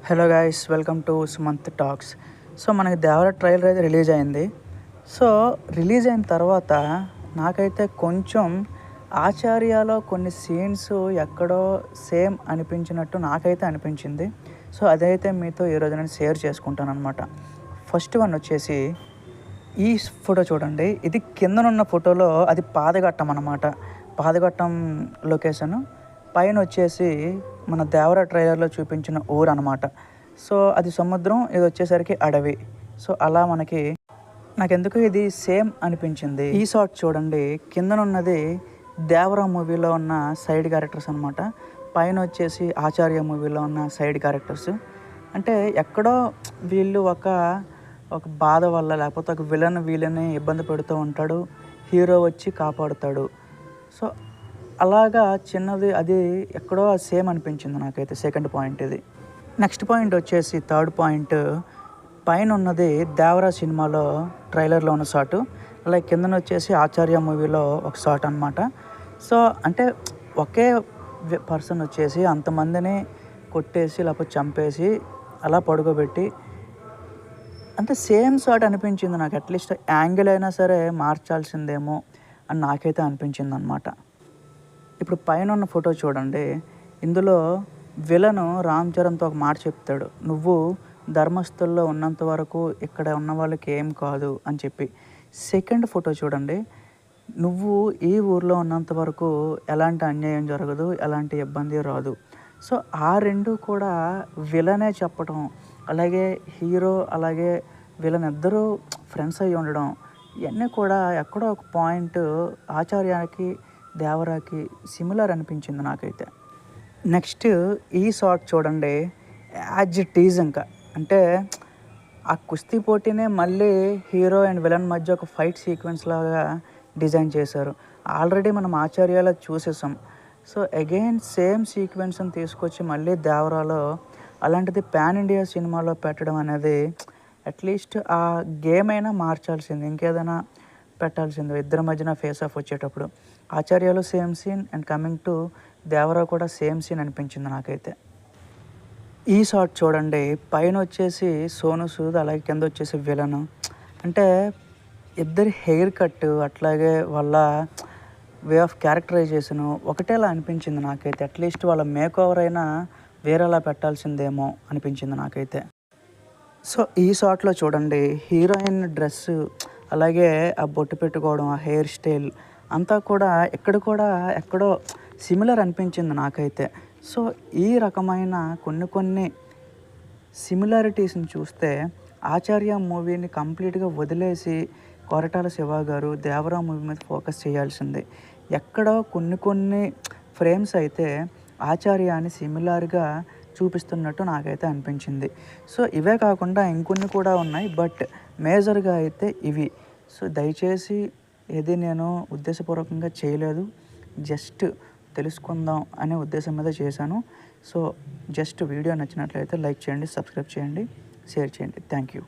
Hello guys, welcome to Sumanth talks. So మనకి దేవర trailer అయితే release అయింది. సో రిలీజ్ అయిన తర్వాత నాకైతే కొంచెం ఆచార్యలో కొన్ని సీన్స్ ఎక్కడో సేమ్ అనిపించినట్టు నాకైతే అనిపించింది. సో అదైతే మీతో ఈరోజు నేను షేర్ చేసుకుంటాను అనమాట. ఫస్ట్ వన్ వచ్చేసి ఈ ఫోటో చూడండి. ఇది కిందనున్న ఫోటోలో అది పాదఘట్టం అన్నమాట. పాదఘట్టం లొకేషను పైన వచ్చేసి మన దేవర ట్రైలర్లో చూపించిన ఊరు అనమాట. సో అది సముద్రం, ఇది వచ్చేసరికి అడవి. సో అలా నాకెందుకు ఇది సేమ్ అనిపించింది. ఈ షాట్ చూడండి, కిందనున్నది దేవర మూవీలో ఉన్న సైడ్ క్యారెక్టర్స్ అనమాట. పైన వచ్చేసి ఆచార్య మూవీలో ఉన్న సైడ్ క్యారెక్టర్స్. అంటే ఎక్కడో వీళ్ళు ఒక బాధ వల్ల, లేకపోతే ఒక విలన్ వీళ్ళని ఇబ్బంది పెడుతూ ఉంటాడు, హీరో వచ్చి కాపాడుతాడు. సో అలాగా చిన్నది అది ఎక్కడో సేమ్ అనిపించింది నాకైతే. సెకండ్ పాయింట్ ఇది. నెక్స్ట్ పాయింట్ వచ్చేసి థర్డ్ పాయింట్, పైన ఉన్నది దేవరా సినిమాలో ట్రైలర్లో ఉన్న షాటు, అలాగే కిందన వచ్చేసి ఆచార్య మూవీలో ఒక షాట్ అనమాట. సో అంటే ఒకే పర్సన్ వచ్చేసి అంతమందిని కొట్టేసి లేకపోతే చంపేసి అలా పడుకోబెట్టి అంటే సేమ్ షాట్ అనిపించింది నాకు. అట్లీస్ట్ యాంగిల్ అయినా సరే మార్చాల్సిందేమో అని నాకైతే అనిపించింది అనమాట. ఇప్పుడు పైన ఉన్న ఫోటో చూడండి. ఇందులో విలను రామ్ చరణ్తో ఒక మాట చెప్తాడు, నువ్వు ధర్మస్థుల్లో ఉన్నంత వరకు ఇక్కడ ఉన్న వాళ్ళకి ఏం కాదు అని చెప్పి. సెకండ్ ఫోటో చూడండి, నువ్వు ఈ ఊర్లో ఉన్నంత వరకు ఎలాంటి అన్యాయం జరగదు, ఎలాంటి ఇబ్బంది రాదు. సో ఆ రెండు కూడా విలనే చెప్పడం, అలాగే హీరో అలాగే విలన్ ఇద్దరూ ఫ్రెండ్స్ అయ్యి ఉండడం, ఇవన్నీ కూడా ఎక్కడో ఒక పాయింట్ ఆచార్యానికి దేవరాకి సిమిలర్ అనిపించింది నాకైతే. నెక్స్ట్ ఈ షాట్ చూడండి, యాజ్ ఇట్ ఈజ్ ఇంకా అంటే ఆ కుస్తీ పోటీనే మళ్ళీ హీరో అండ్ విలన్ మధ్య ఒక ఫైట్ సీక్వెన్స్ లాగా డిజైన్ చేశారు. ఆల్రెడీ మనం ఆచార్యాలో చూసేసాం. సో అగైన్ సేమ్ సీక్వెన్స్ని తీసుకొచ్చి మళ్ళీ దేవరాలో అలాంటిది పాన్ ఇండియా సినిమాలో పెట్టడం అనేది అట్లీస్ట్ ఆ గేమ్ అయినా మార్చాల్సింది, ఇంకేదైనా పెట్టాల్సింది ఇద్దరి మధ్యన ఫేస్ ఆఫ్ వచ్చేటప్పుడు. ఆచార్యలో same scene and coming to Devara కూడా సేమ్ సీన్ అనిపించింది నాకైతే. ఈ షాట్ చూడండి, పైన వచ్చేసి సోను సూద్, అలాగే కింద వచ్చేసి విలను. అంటే ఇద్దరి హెయిర్ కట్ అట్లాగే వాళ్ళ వే ఆఫ్ క్యారెక్టరైజేషను ఒకటేలా అనిపించింది నాకైతే. అట్లీస్ట్ వాళ్ళ మేక్ ఓవర్ అయినా వేరేలా పెట్టాల్సిందేమో అనిపించింది నాకైతే. సో ఈ షాట్లో చూడండి, హీరోయిన్ డ్రెస్సు అలాగే ఆ బొట్టు పెట్టుకోవడం, ఆ హెయిర్ స్టైల్ అంతా కూడా ఎక్కడో సిమిలర్ అనిపించింది నాకైతే. సో ఈ రకమైన కొన్ని సిమిలారిటీస్ని చూస్తే ఆచార్య మూవీని కంప్లీట్గా వదిలేసి కొరటాల శివ గారు దేవరా మూవీ మీద ఫోకస్ చేయాల్సిందే. ఎక్కడో కొన్ని ఫ్రేమ్స్ అయితే ఆచార్యాన్ని సిమిలర్గా చూపిస్తున్నట్టు నాకైతే అనిపించింది. సో ఇవే కాకుండా ఇంకొన్ని కూడా ఉన్నాయి, బట్ మేజర్గా అయితే ఇవి. సో దయచేసి ఇది నేను ఉద్దేశపూర్వకంగా చేయలేదు, జస్ట్ తెలుసుకుందాం అనే ఉద్దేశం మీద చేశాను. సో జస్ట్ వీడియో నచ్చినట్లయితే లైక్ చేయండి, సబ్స్క్రైబ్ చేయండి, షేర్ చేయండి. Thank you.